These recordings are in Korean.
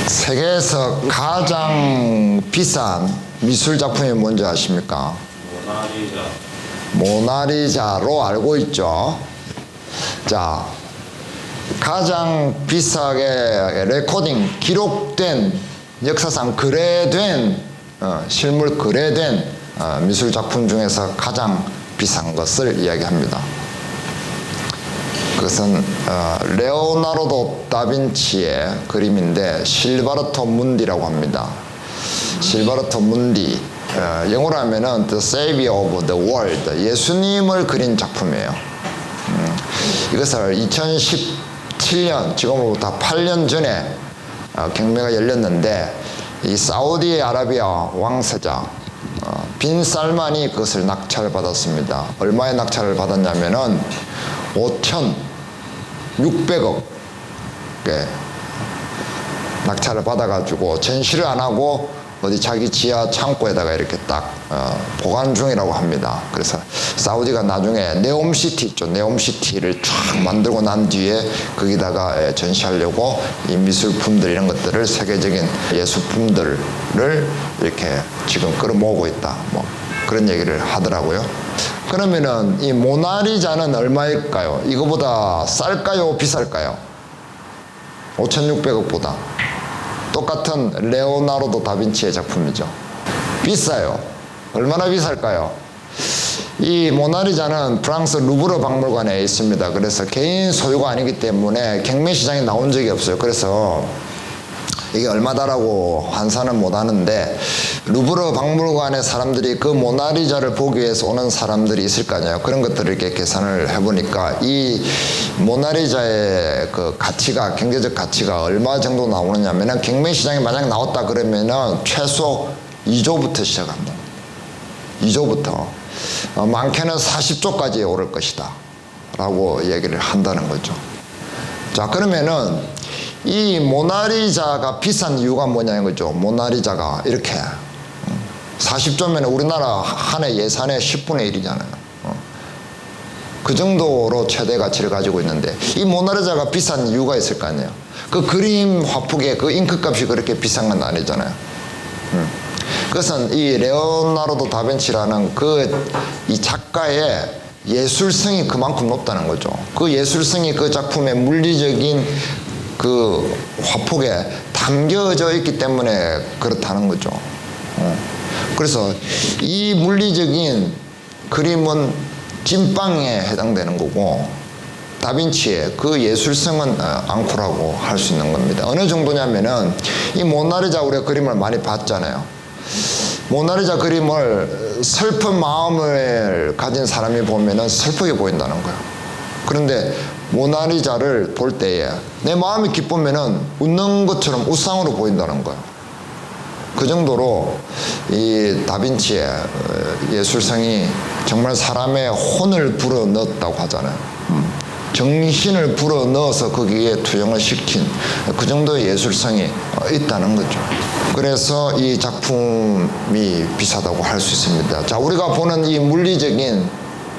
세계에서 가장 비싼 미술 작품이 뭔지 아십니까? 모나리자로 알고 있죠. 자, 가장 비싸게 레코딩, 기록된, 역사상 거래된, 실물 거래된 미술 작품 중에서 가장 비싼 것을 이야기합니다. 그것은 레오나르도 다빈치의 그림인데 실바르토 문디라고 합니다. 실바르토 문디, 영어로 하면은 The Savior of the World, 예수님을 그린 작품이에요. 이것을 2017년, 지금으로부터 8년 전에 경매가 열렸는데 이 사우디아라비아 왕세자 빈 살만이 그것을 낙찰을 받았습니다. 얼마에 낙찰을 받았냐면은 5,600억 낙찰을 받아가지고 전시를 안 하고 어디 자기 지하 창고에다가 이렇게 딱 보관 중이라고 합니다. 그래서 사우디가 나중에 네옴시티 있죠. 네옴시티를 쫙 만들고 난 뒤에 거기다가 전시하려고 이 미술품들 이런 것들을 세계적인 예술품들을 이렇게 지금 끌어모으고 있다. 뭐 그런 얘기를 하더라고요. 그러면은 이 모나리자는 얼마일까요? 이거보다 쌀까요? 비쌀까요? 5,600억보다. 똑같은 레오나르도 다빈치의 작품이죠. 비싸요. 얼마나 비쌀까요? 이 모나리자는 프랑스 루브르 박물관에 있습니다. 그래서 개인 소유가 아니기 때문에 경매 시장에 나온 적이 없어요. 그래서 이게 얼마다라고 환산은 못 하는데 루브르 박물관에 사람들이 그 모나리자를 보기 위해서 오는 사람들이 있을 거 아니에요. 그런 것들을 이렇게 계산을 해보니까 이 모나리자의 그 가치가, 경제적 가치가 얼마 정도 나오느냐면은 경매 시장에 만약 나왔다 그러면은 최소 2조부터 시작합니다. 2조부터 많게는 40조까지 오를 것이다 라고 얘기를 한다는 거죠. 자, 그러면은 이 모나리자가 비싼 이유가 뭐냐는 거죠. 모나리자가 이렇게 40조면 우리나라 한 해 예산의 10분의 1이잖아요. 그 정도로 최대 가치를 가지고 있는데 이 모나리자가 비싼 이유가 있을 거 아니에요. 그 그림 화폭의 그 잉크값이 그렇게 비싼 건 아니잖아요. 그것은 이 레오나르도 다빈치라는 이 작가의 예술성이 그만큼 높다는 거죠. 그 예술성이 그 작품의 물리적인 그 화폭에 담겨져 있기 때문에 그렇다는 거죠. 그래서 이 물리적인 그림은 찐빵에 해당되는 거고 다빈치의 그 예술성은 앙코라고 할 수 있는 겁니다. 어느 정도냐면은 이 모나리자 우리가 그림을 많이 봤잖아요. 모나리자 그림을 슬픈 마음을 가진 사람이 보면은 슬프게 보인다는 거예요. 그런데 모나리자를 볼 때에 내 마음이 기쁘면은 웃는 것처럼 웃상으로 보인다는 거예요. 그 정도로 이 다빈치의 예술성이 정말 사람의 혼을 불어넣었다고 하잖아요. 정신을 불어넣어서 거기에 투영을 시킨 그 정도의 예술성이 있다는 거죠. 그래서 이 작품이 비싸다고 할 수 있습니다. 자, 우리가 보는 이 물리적인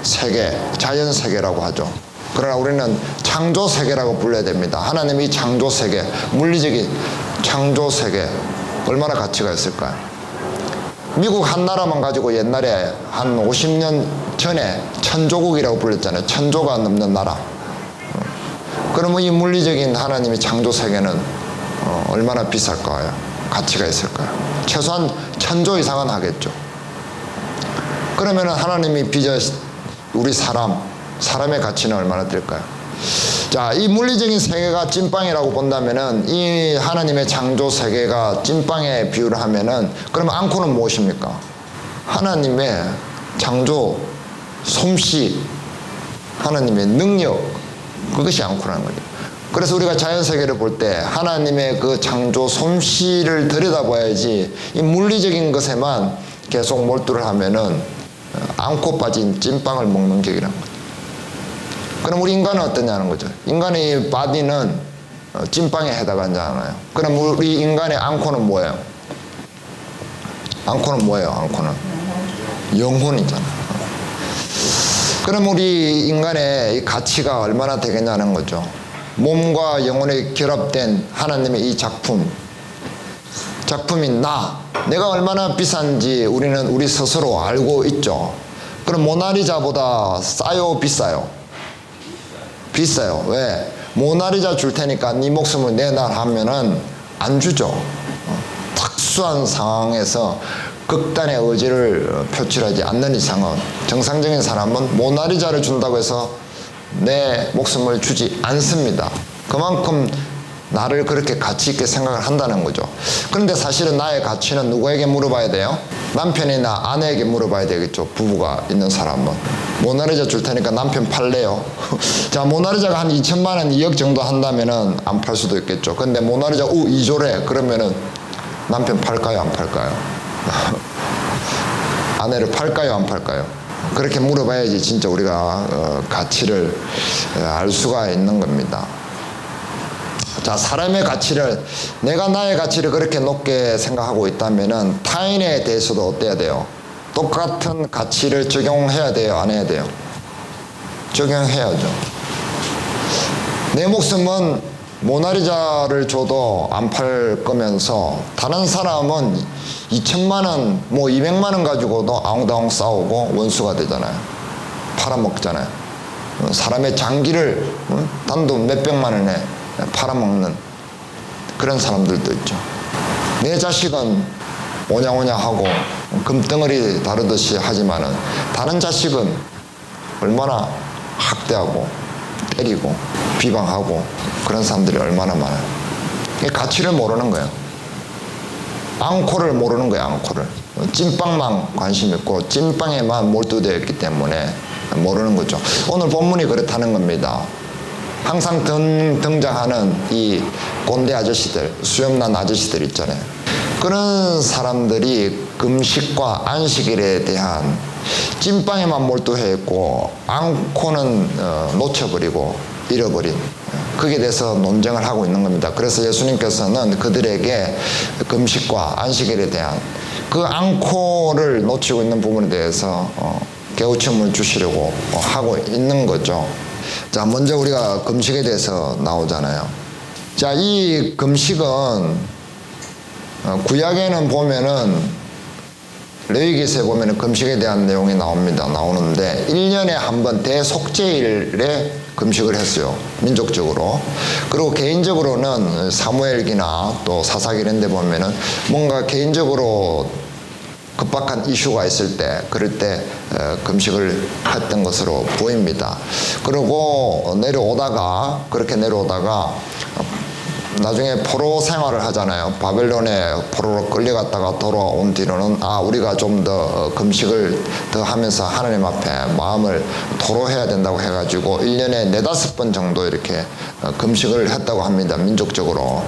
세계, 자연 세계라고 하죠. 그러나 우리는 창조 세계라고 불러야 됩니다. 하나님이 창조 세계, 물리적인 창조 세계 얼마나 가치가 있을까요? 미국 한 나라만 가지고 옛날에 한 50년 전에 천조국이라고 불렸잖아요. 천조가 넘는 나라. 그러면 이 물리적인 하나님의 창조 세계는 얼마나 비쌀까요? 가치가 있을까요? 최소한 1,000조 이상은 하겠죠. 그러면 하나님이 빚어 우리 사람의 가치는 얼마나 될까요? 자, 이 물리적인 세계가 찐빵이라고 본다면은 이 하나님의 창조 세계가 찐빵에 비유를 하면은 그러면 앙코는 무엇입니까? 하나님의 창조 솜씨, 하나님의 능력, 그것이 앙코라는 거죠. 그래서 우리가 자연 세계를 볼 때 하나님의 그 창조 솜씨를 들여다봐야지 이 물리적인 것에만 계속 몰두를 하면은 앙코 빠진 찐빵을 먹는 격이라는 거죠. 그럼 우리 인간은 어떠냐는 거죠. 인간의 바디는 찐빵에 해당하잖아요. 그럼 우리 인간의 앙코는 뭐예요? 앙코는 뭐예요? 앙코는 영혼이잖아요. 그럼 우리 인간의 가치가 얼마나 되겠냐는 거죠. 몸과 영혼이 결합된 하나님의 이 작품, 작품이 내가 얼마나 비싼지 우리 스스로 알고 있죠. 그럼 모나리자보다 싸요, 비싸요? 비싸요. 왜? 모나리자 줄 테니까 네 목숨을 내놔 하면은 안 주죠. 특수한 상황에서 극단의 의지를 표출하지 않는 이상은, 정상적인 사람은 모나리자를 준다고 해서 내 목숨을 주지 않습니다. 그만큼 나를 그렇게 가치 있게 생각을 한다는 거죠. 그런데 사실은 나의 가치는 누구에게 물어봐야 돼요? 남편이나 아내에게 물어봐야 되겠죠. 부부가 있는 사람은. 모나리자 줄 테니까 남편 팔래요? 자, 모나리자가 한 2천만 원, 2억 정도 한다면은 안 팔 수도 있겠죠. 근데 모나리자 2조래 그러면은 남편 팔까요, 안 팔까요? 아내를 팔까요, 안 팔까요? 그렇게 물어봐야지 진짜 우리가 가치를 알 수가 있는 겁니다. 자, 사람의 가치를, 내가 나의 가치를 그렇게 높게 생각하고 있다면은 타인에 대해서도 어때야 돼요? 똑같은 가치를 적용해야 돼요, 안 해야 돼요? 적용해야죠. 내 목숨은 모나리자를 줘도 안 팔 거면서 다른 사람은 2천만 원, 200만 원 가지고도 아웅다웅 싸우고 원수가 되잖아요. 팔아먹잖아요. 사람의 장기를 단돈 몇백만 원에 팔아먹는 그런 사람들도 있죠. 내 자식은 오냐오냐 하고 금덩어리 다루듯이 하지만은 다른 자식은 얼마나 학대하고 때리고 비방하고 그런 사람들이 얼마나 많아요. 가치를 모르는 거예요. 앙코를 모르는 거예요. 앙코를. 찐빵만 관심 있고 찐빵에만 몰두되어 있기 때문에 모르는 거죠. 오늘 본문이 그렇다는 겁니다. 항상 등장하는 이 꼰대 아저씨들, 수염난 아저씨들 있잖아요. 그런 사람들이 금식과 안식일에 대한 찐빵에만 몰두해 있고 앙코는 놓쳐버리고 잃어버린, 거기에 대해서 논쟁을 하고 있는 겁니다. 그래서 예수님께서는 그들에게 금식과 안식일에 대한 그 앙코를 놓치고 있는 부분에 대해서 깨우침을 주시려고 하고 있는 거죠. 자, 먼저 우리가 금식에 대해서 나오잖아요. 자, 이 금식은 구약에는 보면은 레위기서에 보면은 금식에 대한 내용이 나오는데 1년에 한 번 대속죄일에 금식을 했어요. 민족적으로. 그리고 개인적으로는 사무엘기나 또 사사기 이런 데 보면은 뭔가 개인적으로 급박한 이슈가 있을 때, 그럴 때 금식을 했던 것으로 보입니다. 그리고 그렇게 내려오다가 나중에 포로 생활을 하잖아요. 바벨론에 포로로 끌려갔다가 돌아온 뒤로는 우리가 좀 더 금식을 더 하면서 하나님 앞에 마음을 토로해야 된다고 해가지고 1년에 4-5번 정도 이렇게 금식을 했다고 합니다. 민족적으로.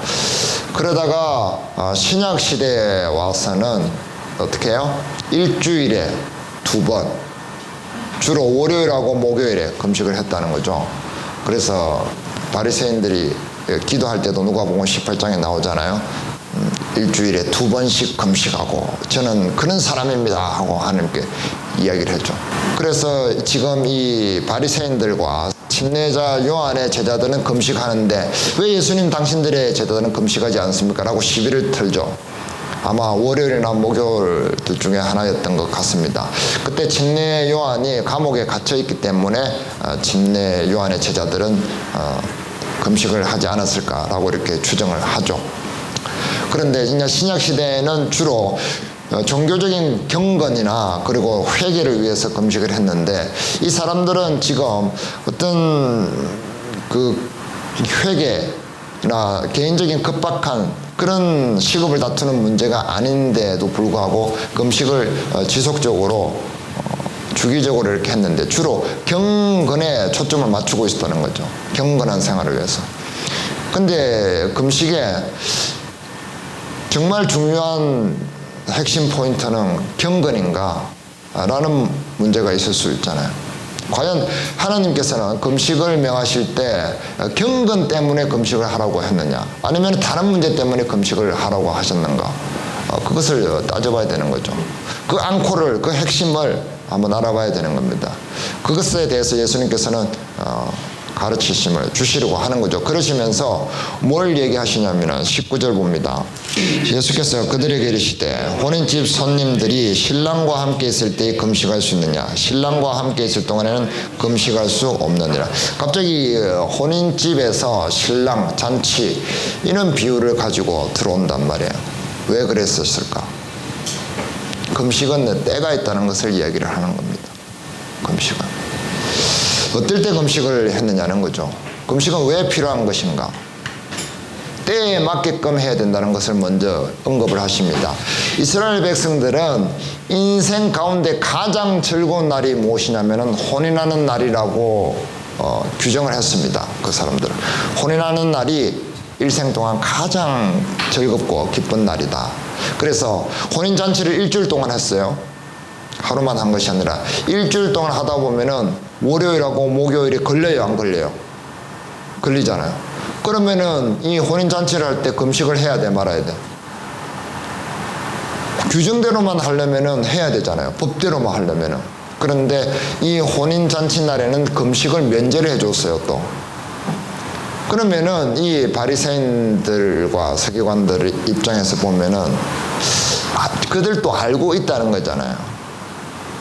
그러다가 신약 시대에 와서는 어떻게 해요? 일주일에 2번, 주로 월요일하고 목요일에 금식을 했다는 거죠. 그래서 바리새인들이 기도할 때도 누가복음 18장에 나오잖아요. 일주일에 2번씩 금식하고 저는 그런 사람입니다 하고 하나님께 이야기를 했죠. 그래서 지금 이 바리새인들과 침례자 요한의 제자들은 금식하는데 왜 예수님 당신들의 제자들은 금식하지 않습니까? 라고 시비를 털죠. 아마 월요일이나 목요일 둘 중에 하나였던 것 같습니다. 그때 침례 요한이 감옥에 갇혀 있기 때문에 침례 요한의 제자들은 금식을 하지 않았을까라고 이렇게 추정을 하죠. 그런데 이제 신약 시대에는 주로 종교적인 경건이나 그리고 회개를 위해서 금식을 했는데 이 사람들은 지금 어떤 그 회개나 개인적인 급박한 그런 시급을 다투는 문제가 아닌데도 불구하고 금식을 지속적으로 주기적으로 이렇게 했는데 주로 경건에 초점을 맞추고 있었다는 거죠. 경건한 생활을 위해서. 근데 금식에 정말 중요한 핵심 포인트는 경건인가? 라는 문제가 있을 수 있잖아요. 과연 하나님께서는 금식을 명하실 때 경건 때문에 금식을 하라고 했느냐? 아니면 다른 문제 때문에 금식을 하라고 하셨는가? 그것을 따져봐야 되는 거죠. 그 앙코를, 그 핵심을 한번 알아봐야 되는 겁니다. 그것에 대해서 예수님께서는 가르치심을 주시려고 하는 거죠. 그러시면서 뭘 얘기하시냐면은 19절 봅니다. 예수께서 그들에게 이르시되 혼인집 손님들이 신랑과 함께 있을 때 금식할 수 있느냐? 신랑과 함께 있을 동안에는 금식할 수 없느니라. 갑자기 혼인집에서 신랑 잔치 이런 비유를 가지고 들어온단 말이에요. 왜 그랬었을까? 금식은 때가 있다는 것을 이야기를 하는 겁니다. 금식은 어떨 때 금식을 했느냐는 거죠. 금식은 왜 필요한 것인가? 때에 맞게끔 해야 된다는 것을 먼저 언급을 하십니다. 이스라엘 백성들은 인생 가운데 가장 즐거운 날이 무엇이냐면 혼인하는 날이라고 규정을 했습니다. 그 사람들은 혼인하는 날이 일생 동안 가장 즐겁고 기쁜 날이다. 그래서 혼인잔치를 일주일 동안 했어요. 하루만 한 것이 아니라 일주일 동안 하다 보면은 월요일하고 목요일이 걸려요, 안 걸려요? 걸리잖아요. 그러면은 이 혼인잔치를 할 때 금식을 해야 돼, 말아야 돼? 규정대로만 하려면은 해야 되잖아요. 법대로만 하려면은. 그런데 이 혼인잔치 날에는 금식을 면제를 해줬어요, 또. 그러면은 이 바리새인들과 서기관들 입장에서 보면은 그들도 알고 있다는 거잖아요.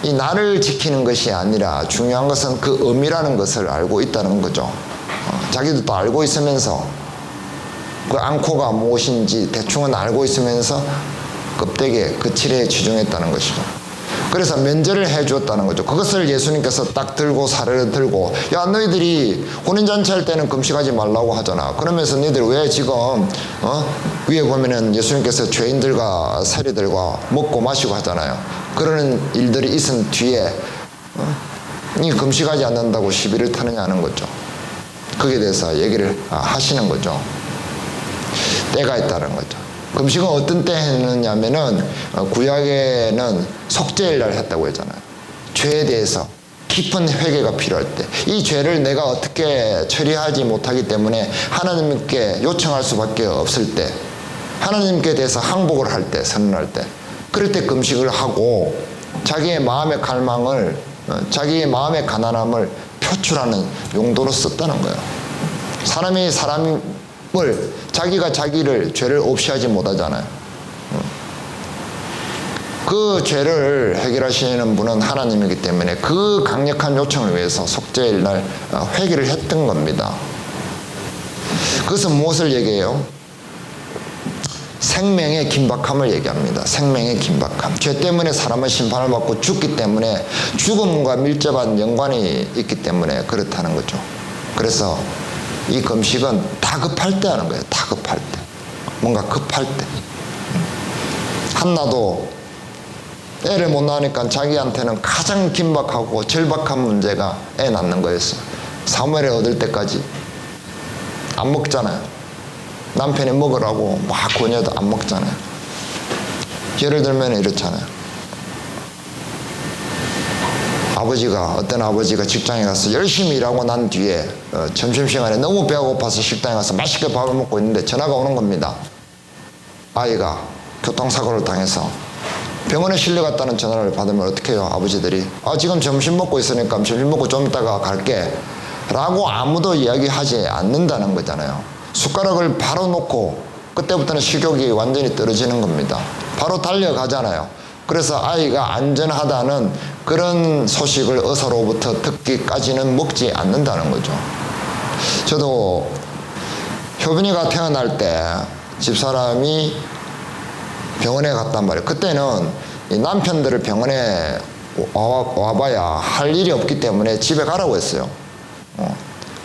이 날을 지키는 것이 아니라 중요한 것은 그 의미라는 것을 알고 있다는 거죠. 자기도 알고 있으면서 그 앙코가 무엇인지 대충은 알고 있으면서 껍데기에 그 칠에 치중했다는 것이죠. 그래서 면제를 해주었다는 거죠. 그것을 예수님께서 딱 들고 사례를 들고, 야, 너희들이 혼인잔치 할 때는 금식하지 말라고 하잖아. 그러면서 너희들 왜 지금 위에 보면은 예수님께서 죄인들과 세리들과 먹고 마시고 하잖아요. 그러는 일들이 있은 뒤에 이 금식하지 않는다고 시비를 타느냐는 거죠. 거기에 대해서 얘기를 하시는 거죠. 때가 있다는 거죠. 금식은 어떤 때 했느냐면은 구약에는 속죄일 날 했다고 했잖아요. 죄에 대해서 깊은 회개가 필요할 때, 이 죄를 내가 어떻게 처리하지 못하기 때문에 하나님께 요청할 수밖에 없을 때, 하나님께 대해서 항복을 할 때, 선언할 때, 그럴 때 금식을 하고 자기의 마음의 갈망을, 자기의 마음의 가난함을 표출하는 용도로 썼다는 거예요. 사람이 사람을, 자기가 자기를, 죄를 없이 하지 못하잖아요. 그 죄를 해결하시는 분은 하나님이기 때문에 그 강력한 요청을 위해서 속죄일 날 회개를 했던 겁니다. 그것은 무엇을 얘기해요? 생명의 긴박함을 얘기합니다. 생명의 긴박함. 죄 때문에 사람은 심판을 받고 죽기 때문에 죽음과 밀접한 연관이 있기 때문에 그렇다는 거죠. 그래서 이 금식은 다급할 때 하는 거예요. 다급할 때. 뭔가 급할 때. 한나도 애를 못 낳으니까 자기한테는 가장 긴박하고 절박한 문제가 애 낳는 거였어요. 사무엘을 얻을 때까지 안 먹잖아요. 남편이 먹으라고 막 권해도 안 먹잖아요. 예를 들면 이렇잖아요. 어떤 아버지가 직장에 가서 열심히 일하고 난 뒤에 점심시간에 너무 배가 고파서 식당에 가서 맛있게 밥을 먹고 있는데 전화가 오는 겁니다. 아이가 교통사고를 당해서 병원에 실려갔다는 전화를 받으면 어떻게 해요? 아버지들이 지금 점심 먹고 있으니까 점심 먹고 좀 이따가 갈게 라고 아무도 이야기하지 않는다는 거잖아요. 숟가락을 바로 놓고 그때부터는 식욕이 완전히 떨어지는 겁니다. 바로 달려가잖아요. 그래서 아이가 안전하다는 그런 소식을 의사로부터 듣기까지는 먹지 않는다는 거죠. 저도 효빈이가 태어날 때 집사람이 병원에 갔단 말이에요. 그때는 이 남편들을 병원에 와봐야 할 일이 없기 때문에 집에 가라고 했어요.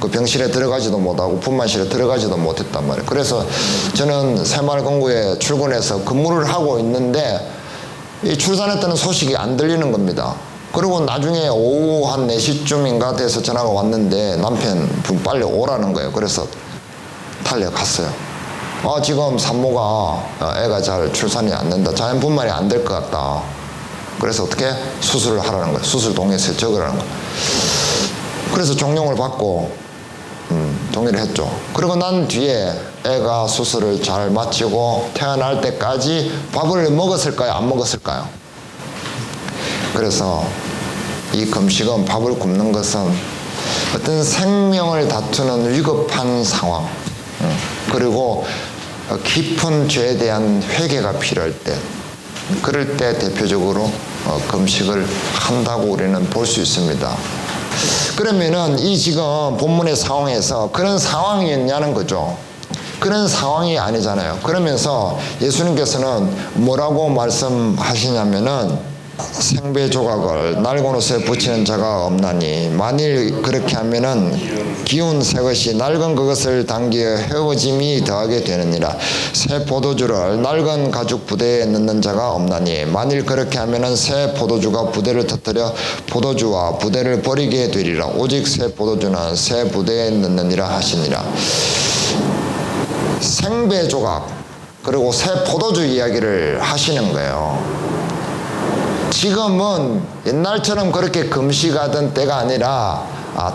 그 병실에 들어가지도 못하고 분만실에 들어가지도 못했단 말이에요. 그래서 저는 새마을금고에 출근해서 근무를 하고 있는데 이 출산했다는 소식이 안 들리는 겁니다. 그리고 나중에 오후 한 4시쯤인가 돼서 전화가 왔는데 남편분 빨리 오라는 거예요. 그래서 달려갔어요. 지금 산모가 애가 잘 출산이 안 된다. 자연분만이 안 될 것 같다. 그래서 어떻게 수술을 하라는 거예요. 수술 동의서에 적으라는 거예요. 그래서 종용을 받고 동의를 했죠. 그리고 난 뒤에 애가 수술을 잘 마치고 태어날 때까지 밥을 먹었을까요? 안 먹었을까요? 그래서 이 금식은 밥을 굶는 것은 어떤 생명을 다투는 위급한 상황, 그리고 깊은 죄에 대한 회개가 필요할 때, 그럴 때 대표적으로 금식을 한다고 우리는 볼 수 있습니다. 그러면은 이 지금 본문의 상황에서 그런 상황이었냐는 거죠. 그런 상황이 아니잖아요. 그러면서 예수님께서는 뭐라고 말씀하시냐면은 생배 조각을 낡은 옷에 붙이는 자가 없나니 만일 그렇게 하면은 기운 새 것이 낡은 그것을 당기어 헤어짐이 더하게 되느니라. 새 포도주를 낡은 가죽 부대에 넣는 자가 없나니 만일 그렇게 하면은 새 포도주가 부대를 터뜨려 포도주와 부대를 버리게 되리라. 오직 새 포도주는 새 부대에 넣느니라 하시니라. 생배 조각 그리고 새 포도주 이야기를 하시는 거예요. 지금은 옛날처럼 그렇게 금식하던 때가 아니라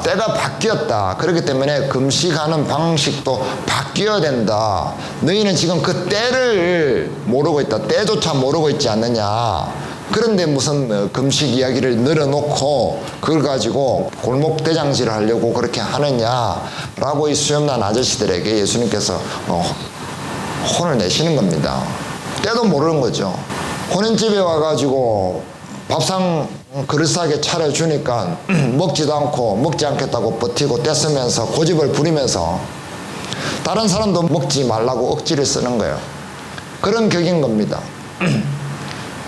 때가 바뀌었다. 그렇기 때문에 금식하는 방식도 바뀌어야 된다. 너희는 지금 그 때를 모르고 있다. 때조차 모르고 있지 않느냐. 그런데 무슨 금식 이야기를 늘어놓고 그걸 가지고 골목대장질을 하려고 그렇게 하느냐라고 이 수염난 아저씨들에게 예수님께서 혼을 내시는 겁니다. 때도 모르는 거죠. 혼인집에 와가지고 밥상 그릇싸게 차려주니까 먹지도 않고 먹지 않겠다고 버티고 떼쓰면서 고집을 부리면서 다른 사람도 먹지 말라고 억지를 쓰는 거예요. 그런 격인 겁니다.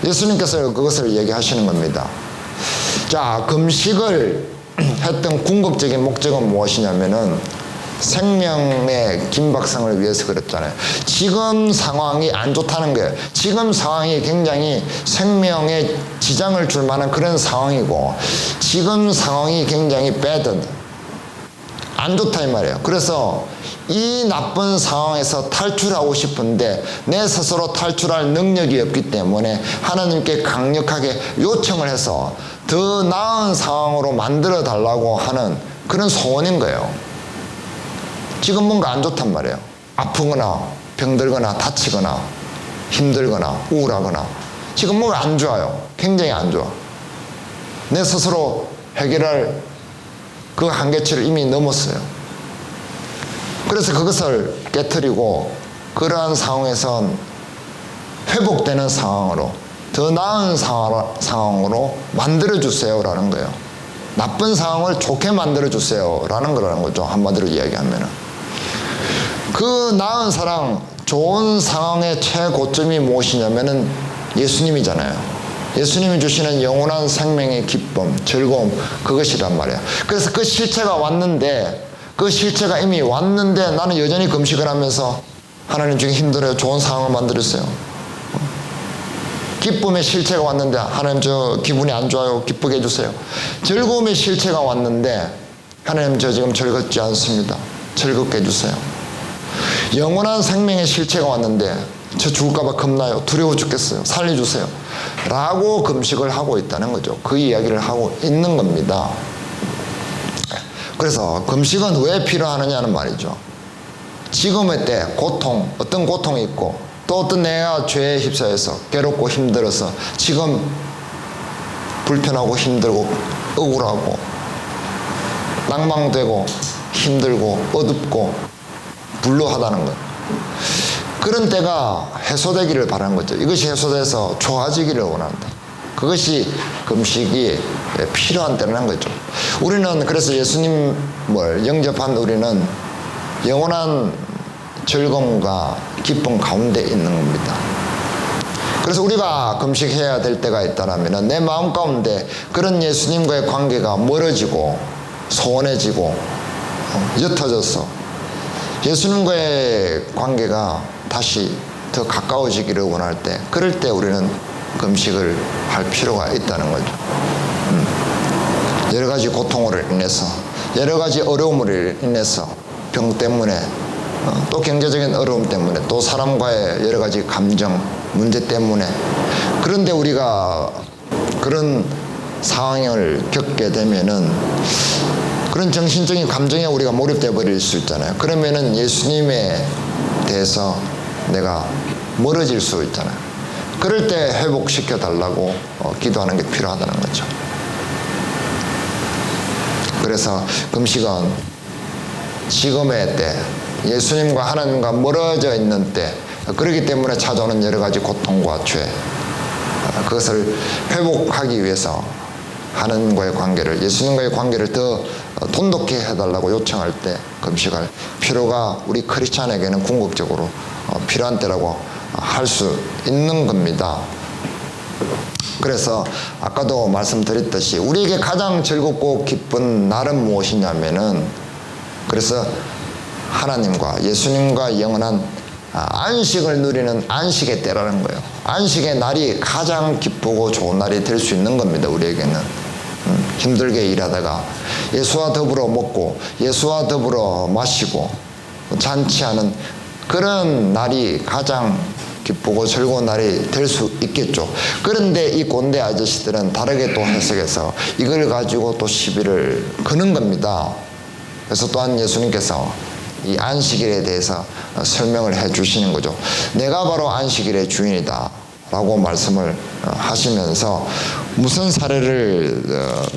예수님께서 그것을 얘기하시는 겁니다. 자, 금식을 했던 궁극적인 목적은 무엇이냐면은 생명의 긴박성을 위해서 그랬잖아요. 지금 상황이 안 좋다는 거예요. 지금 상황이 굉장히 생명에 지장을 줄 만한 그런 상황이고 지금 상황이 굉장히 bad, 안 좋다 이 말이에요. 그래서 이 나쁜 상황에서 탈출하고 싶은데 내 스스로 탈출할 능력이 없기 때문에 하나님께 강력하게 요청을 해서 더 나은 상황으로 만들어 달라고 하는 그런 소원인 거예요. 지금 뭔가 안 좋단 말이에요. 아프거나 병들거나 다치거나 힘들거나 우울하거나 지금 뭔가 안 좋아요. 굉장히 안 좋아. 내 스스로 해결할 그 한계치를 이미 넘었어요. 그래서 그것을 깨트리고 그러한 상황에선 회복되는 상황으로 더 나은 상황으로 만들어주세요라는 거예요. 나쁜 상황을 좋게 만들어주세요라는 거라는 거죠. 한마디로 이야기하면은. 그 나은 사랑, 좋은 상황의 최고점이 무엇이냐면은 예수님이잖아요. 예수님이 주시는 영원한 생명의 기쁨, 즐거움, 그것이란 말이에요. 그래서 그 실체가 왔는데, 그 실체가 이미 왔는데 나는 여전히 금식을 하면서 하나님 중에 힘들어요. 좋은 상황을 만들었어요. 기쁨의 실체가 왔는데 하나님 저 기분이 안 좋아요. 기쁘게 해주세요. 즐거움의 실체가 왔는데 하나님 저 지금 즐겁지 않습니다. 즐겁게 해주세요. 영원한 생명의 실체가 왔는데 저 죽을까봐 겁나요. 두려워 죽겠어요. 살려주세요. 라고 금식을 하고 있다는 거죠. 그 이야기를 하고 있는 겁니다. 그래서 금식은 왜 필요하느냐는 말이죠. 지금의 때 고통, 어떤 고통이 있고 또 어떤 내가 죄에 휩싸여서 괴롭고 힘들어서 지금 불편하고 힘들고 억울하고 낭망되고 힘들고 어둡고 불루하다는 것. 그런 때가 해소되기를 바라는 거죠. 이것이 해소돼서 좋아지기를 원한다. 그것이 금식이 필요한 때라는 거죠. 우리는 그래서 예수님을 영접한 우리는 영원한 즐거움과 기쁨 가운데 있는 겁니다. 그래서 우리가 금식해야 될 때가 있다면 내 마음 가운데 그런 예수님과의 관계가 멀어지고 소원해지고 옅어져서 예수님과의 관계가 다시 더 가까워지기를 원할 때, 그럴 때 우리는 금식을 할 필요가 있다는 거죠. 여러 가지 고통으로 인해서, 여러 가지 어려움으로 인해서, 병 때문에, 또 경제적인 어려움 때문에, 또 사람과의 여러 가지 감정, 문제 때문에, 그런데 우리가 그런 상황을 겪게 되면은 그런 정신적인 감정에 우리가 몰입돼 버릴 수 있잖아요. 그러면은 예수님에 대해서 내가 멀어질 수 있잖아요. 그럴 때 회복시켜 달라고 기도하는 게 필요하다는 거죠. 그래서 그래서 금식은 지금의 때, 예수님과 하나님과 멀어져 있는 때, 그렇기 때문에 찾아오는 여러 가지 고통과 죄, 그것을 회복하기 위해서 하나님과의 관계를, 예수님과의 관계를 더 돈독히 해달라고 요청할 때 금식할 필요가 우리 크리스찬에게는 궁극적으로 필요한 때라고 할 수 있는 겁니다. 그래서 아까도 말씀드렸듯이 우리에게 가장 즐겁고 기쁜 날은 무엇이냐면은, 그래서 하나님과 예수님과 영원한 안식을 누리는 안식의 때라는 거예요. 안식의 날이 가장 기쁘고 좋은 날이 될 수 있는 겁니다. 우리에게는 힘들게 일하다가 예수와 더불어 먹고 예수와 더불어 마시고 잔치하는 그런 날이 가장 기쁘고 즐거운 날이 될 수 있겠죠. 그런데 이 꼰대 아저씨들은 다르게 또 해석해서 이걸 가지고 또 시비를 거는 겁니다. 그래서 또한 예수님께서 이 안식일에 대해서 설명을 해 주시는 거죠. 내가 바로 안식일의 주인이다 라고 말씀을 하시면서 무슨 사례를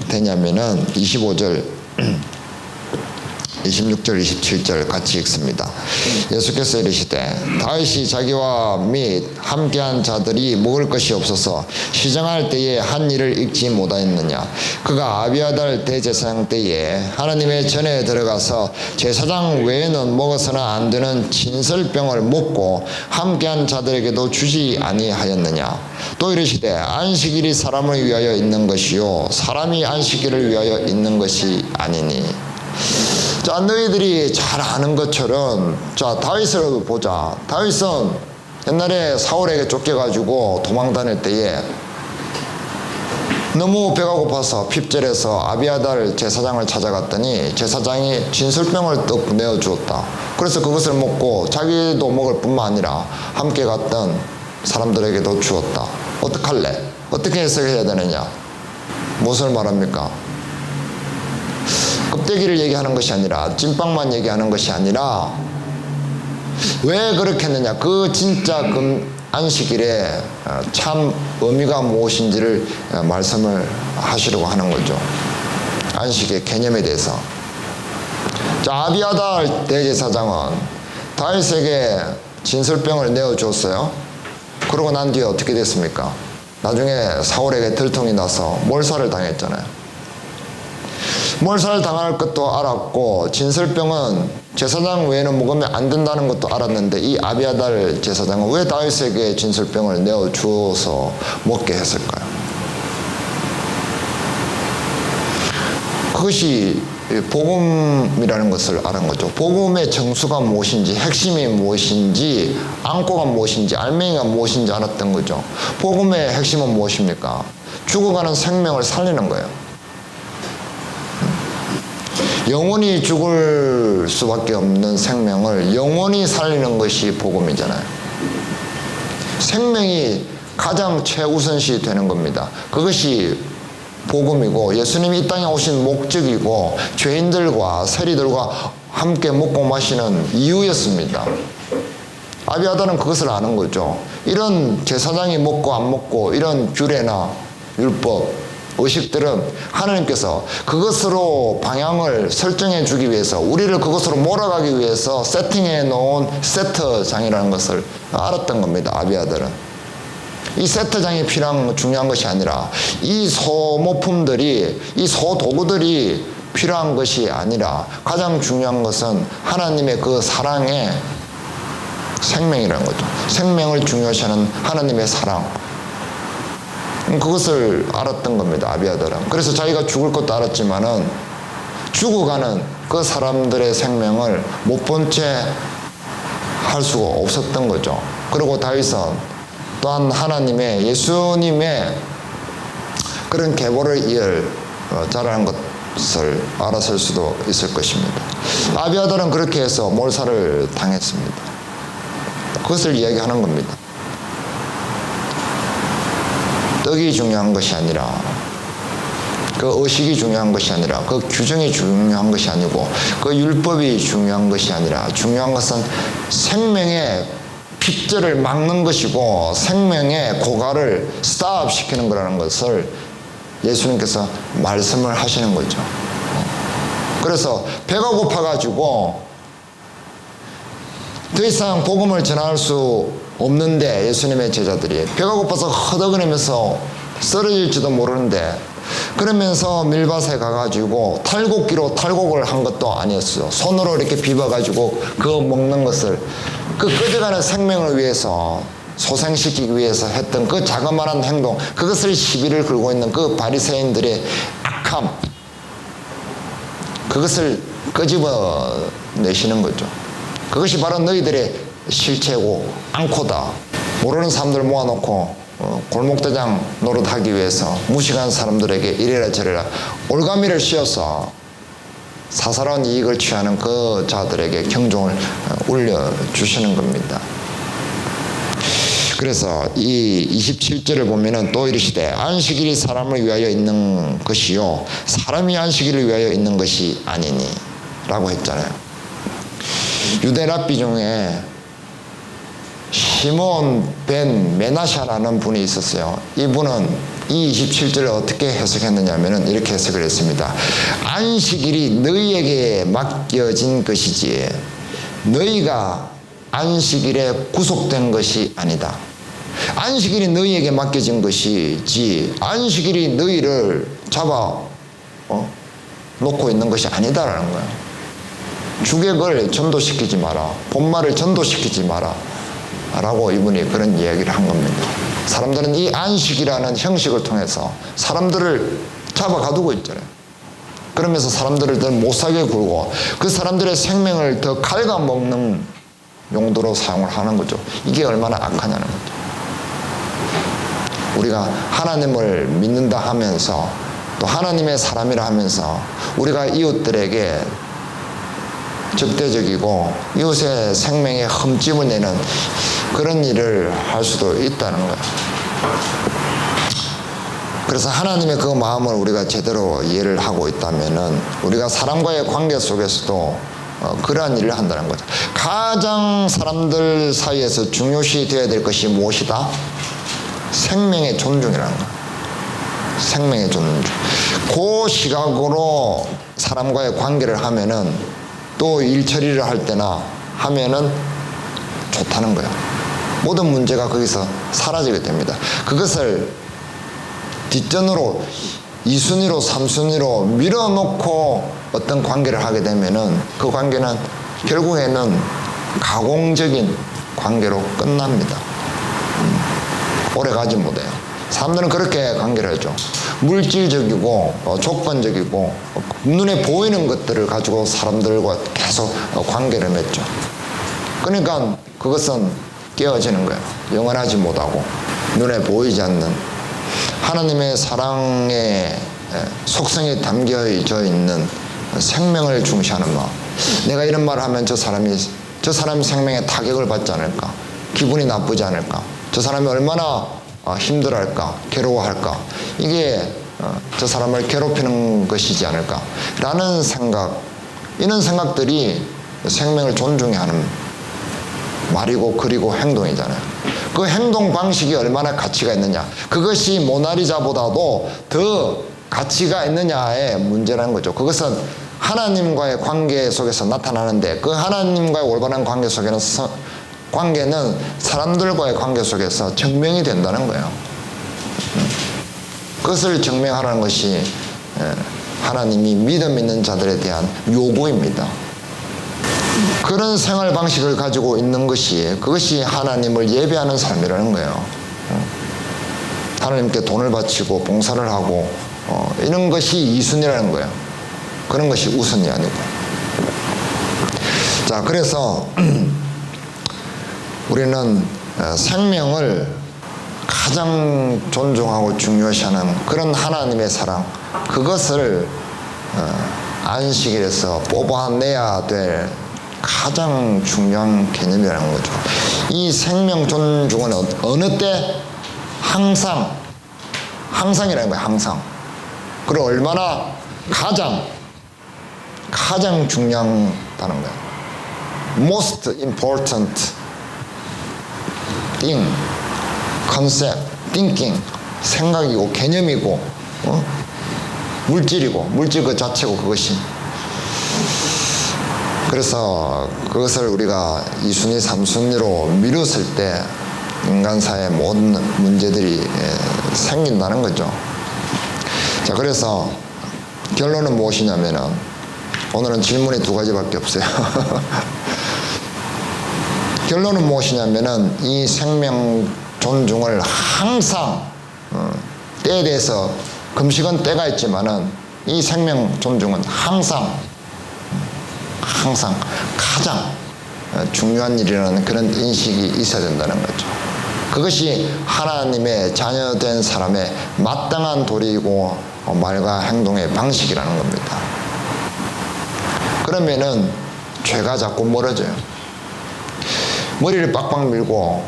대냐면은 25절 26절 27절 같이 읽습니다. 예수께서 이르시되 다윗이 자기와 및 함께한 자들이 먹을 것이 없어서 시정할 때에 한 일을 읽지 못하였느냐. 그가 아비아달 대제사장 때에 하나님의 전에 들어가서 제사장 외에는 먹어서는 안 되는 진설병을 먹고 함께한 자들에게도 주지 아니하였느냐. 또 이르시되 안식일이 사람을 위하여 있는 것이요 사람이 안식일을 위하여 있는 것이 아니니. 자, 너희들이 잘 아는 것처럼, 자, 다윗을 보자. 다윗은 옛날에 사울에게 쫓겨가지고 도망 다닐 때에 너무 배가 고파서 핍절해서 아비아달 제사장을 찾아갔더니 제사장이 진설병을 떡 내어주었다. 그래서 그것을 먹고 자기도 먹을 뿐만 아니라 함께 갔던 사람들에게도 주었다. 어떡할래? 어떻게 해석해야 되느냐? 무엇을 말합니까? 껍데기를 얘기하는 것이 아니라, 찐빵만 얘기하는 것이 아니라, 왜 그렇게 했느냐? 그 진짜 안식일에 참 의미가 무엇인지를 말씀을 하시려고 하는 거죠. 안식의 개념에 대해서. 자, 아비아달 대제사장은 다윗에게 진설병을 내어주었어요. 그러고 난 뒤에 어떻게 됐습니까? 나중에 사울에게 들통이 나서 몰살을 당했잖아요. 몰살 당할 것도 알았고 진설병은 제사장 외에는 먹으면 안 된다는 것도 알았는데 이 아비아달 제사장은 왜 다윗에게 진설병을 내어주어서 먹게 했을까요? 그것이 복음이라는 것을 알은 거죠. 복음의 정수가 무엇인지, 핵심이 무엇인지, 안고가 무엇인지, 알맹이가 무엇인지 알았던 거죠. 복음의 핵심은 무엇입니까? 죽어가는 생명을 살리는 거예요. 영원히 죽을 수밖에 없는 생명을 영원히 살리는 것이 복음이잖아요. 생명이 가장 최우선시 되는 겁니다. 그것이 복음이고 예수님이 이 땅에 오신 목적이고 죄인들과 세리들과 함께 먹고 마시는 이유였습니다. 아비아달은 그것을 아는 거죠. 이런 제사장이 먹고 안 먹고 이런 규례나 율법, 의식들은 하나님께서 그것으로 방향을 설정해 주기 위해서, 우리를 그것으로 몰아가기 위해서 세팅해 놓은 세트장이라는 것을 알았던 겁니다. 아비아달은. 이 세트장이 중요한 것이 아니라 이 소모품들이, 이 소도구들이 필요한 것이 아니라 가장 중요한 것은 하나님의 그 사랑의 생명이라는 거죠. 생명을 중요시하는 하나님의 사랑. 그것을 알았던 겁니다. 아비아달은. 그래서 자기가 죽을 것도 알았지만은 죽어가는 그 사람들의 생명을 못 본 채 할 수가 없었던 거죠. 그리고 다윗은 또한 하나님의, 예수님의 그런 계보를 이을 자라는 것을 알았을 수도 있을 것입니다. 아비아달은 그렇게 해서 몰살을 당했습니다. 그것을 이야기하는 겁니다. 떡이 중요한 것이 아니라, 그 의식이 중요한 것이 아니라, 그 규정이 중요한 것이 아니고, 그 율법이 중요한 것이 아니라, 중요한 것은 생명의 핍절을 막는 것이고 생명의 고갈을 스탑시키는 거라는 것을 예수님께서 말씀을 하시는 거죠. 그래서 배가 고파가지고 더 이상 복음을 전할 수 없는데 예수님의 제자들이 배가 고파서 허덕거리면서 쓰러질지도 모르는데 그러면서 밀밭에 가가지고 탈곡기로 탈곡을 한 것도 아니었어요. 손으로 이렇게 비벼가지고 그거 먹는 것을 그 꺼져가는 생명을 위해서 소생시키기 위해서 했던 그 자그마한 행동, 그것을 시비를 걸고 있는 그 바리새인들의 악함, 그것을 끄집어내시는 거죠. 그것이 바로 너희들의 실체고 앙코다. 모르는 사람들 모아놓고 골목대장 노릇하기 위해서 무식한 사람들에게 이래라 저래라 올가미를 씌워서 사사로운 이익을 취하는 그 자들에게 경종을 울려주시는 겁니다. 그래서 이 27절을 보면은 또 이르시되 안식일이 사람을 위하여 있는 것이요 사람이 안식일을 위하여 있는 것이 아니니 라고 했잖아요. 유대 랍비 중에 시몬 벤 메나샤라는 분이 있었어요. 이분은 이 27절을 어떻게 해석했느냐 하면은 이렇게 해석을 했습니다. 안식일이 너희에게 맡겨진 것이지 너희가 안식일에 구속된 것이 아니다. 안식일이 너희에게 맡겨진 것이지 안식일이 너희를 잡아 놓고 있는 것이 아니다라는 거예요. 주객을 전도시키지 마라. 본말을 전도시키지 마라. 라고 이분이 그런 이야기를 한 겁니다. 사람들은 이 안식이라는 형식을 통해서 사람들을 잡아 가두고 있잖아요. 그러면서 사람들을 더 못살게 굴고 그 사람들의 생명을 더 갉아먹는 용도로 사용을 하는 거죠. 이게 얼마나 악하냐는 거죠. 우리가 하나님을 믿는다 하면서 또 하나님의 사람이라 하면서 우리가 이웃들에게 적대적이고 이웃의 생명에 흠집을 내는 그런 일을 할 수도 있다는 거예요. 그래서 하나님의 그 마음을 우리가 제대로 이해를 하고 있다면은 우리가 사람과의 관계 속에서도 그러한 일을 한다는 거죠. 가장 사람들 사이에서 중요시 되어야 될 것이 무엇이다? 생명의 존중이라는 거예요. 생명의 존중. 그 시각으로 사람과의 관계를 하면은 또 일 처리를 할 때나 하면은 좋다는 거예요. 모든 문제가 거기서 사라지게 됩니다. 그것을 뒷전으로 2순위로 3순위로 밀어놓고 어떤 관계를 하게 되면은 그 관계는 결국에는 가공적인 관계로 끝납니다. 오래 가지 못해요. 사람들은 그렇게 관계를 하죠. 물질적이고 조건적이고 눈에 보이는 것들을 가지고 사람들과 계속 관계를 맺죠. 그러니까 그것은 깨어지는 거예요. 영원하지 못하고 눈에 보이지 않는 하나님의 사랑의 속성이 담겨져 있는 생명을 중시하는 마음. 내가 이런 말을 하면 저 사람이 생명에 타격을 받지 않을까? 기분이 나쁘지 않을까? 저 사람이 얼마나 힘들어할까? 괴로워할까? 이게 저 사람을 괴롭히는 것이지 않을까? 라는 생각, 이런 생각들이 생명을 존중해 하는 말이고 글이고 행동이잖아요. 그 행동 방식이 얼마나 가치가 있느냐, 그것이 모나리자보다도 더 가치가 있느냐의 문제라는 거죠. 그것은 하나님과의 관계 속에서 나타나는데 그 하나님과의 올바른 관계 속에는 관계는 사람들과의 관계 속에서 증명이 된다는 거예요. 그것을 증명하라는 것이 하나님이 믿음 있는 자들에 대한 요구입니다. 그런 생활 방식을 가지고 있는 것이 그것이 하나님을 예배하는 삶이라는 거예요. 하나님께 돈을 바치고 봉사를 하고 이런 것이 이순이라는 거예요. 그런 것이 우선이 아니고. 자, 그래서 우리는 생명을 가장 존중하고 중요시하는 그런 하나님의 사랑, 그것을 안식일에서 뽑아내야 될 가장 중요한 개념이라는 거죠. 이 생명 존중은 어느 때? 항상이라는 거예요. 항상. 그리고 얼마나 가장 중요하다는 거예요. Most important thing, concept, thinking, 생각이고 개념이고 물질이고 물질 그 자체고 그것이 그래서 그것을 우리가 2순위, 3순위로 미뤘을 때 인간사의 모든 문제들이 생긴다는 거죠. 자, 그래서 결론은 무엇이냐면은 오늘은 질문이 두 가지밖에 없어요. 결론은 무엇이냐면은 이 생명 존중을 항상 때에 대해서 금식은 때가 있지만은 이 생명 존중은 항상 가장 중요한 일이라는 그런 인식이 있어야 된다는 거죠. 그것이 하나님의 자녀된 사람의 마땅한 도리이고 말과 행동의 방식이라는 겁니다. 그러면은 죄가 자꾸 멀어져요. 머리를 빡빡 밀고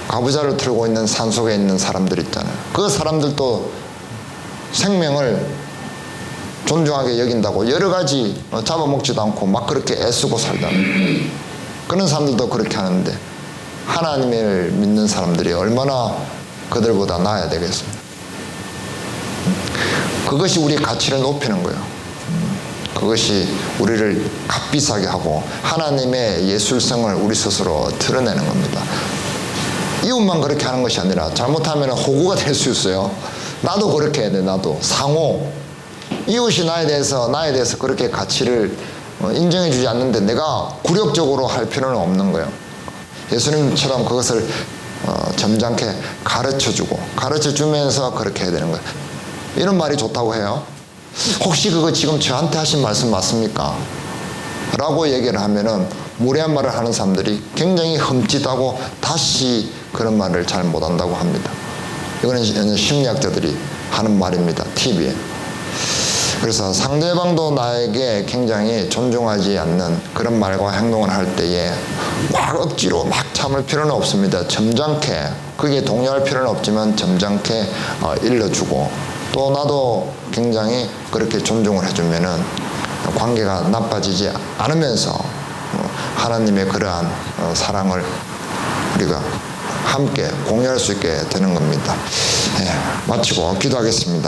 가부좌를 틀고 있는 산속에 있는 사람들 있잖아요. 그 사람들도 생명을 존중하게 여긴다고 여러 가지 잡아먹지도 않고 막 그렇게 애쓰고 살다는 그런 사람들도 그렇게 하는데 하나님을 믿는 사람들이 얼마나 그들보다 나아야 되겠습니까? 그것이 우리 가치를 높이는 거예요. 그것이 우리를 값비싸게 하고 하나님의 예술성을 우리 스스로 드러내는 겁니다. 이웃만 그렇게 하는 것이 아니라 잘못하면 호구가 될 수 있어요. 나도 그렇게 해야 돼. 나도 상호 이웃이 나에 대해서 그렇게 가치를 인정해 주지 않는데 내가 굴욕적으로 할 필요는 없는 거예요. 예수님처럼 그것을 점잖게 가르쳐 주면서 그렇게 해야 되는 거예요. 이런 말이 좋다고 해요. 혹시 그거 지금 저한테 하신 말씀 맞습니까? 라고 얘기를 하면은 무례한 말을 하는 사람들이 굉장히 흠칫하고 다시 그런 말을 잘 못한다고 합니다. 이거는 심리학자들이 하는 말입니다. TV에. 그래서 상대방도 나에게 굉장히 존중하지 않는 그런 말과 행동을 할 때에 막 억지로 막 참을 필요는 없습니다. 점잖게, 그게 동요할 필요는 없지만 점잖게 일러주고 또 나도 굉장히 그렇게 존중을 해주면은 관계가 나빠지지 않으면서 하나님의 그러한 사랑을 우리가 함께 공유할 수 있게 되는 겁니다. 마치고 기도하겠습니다.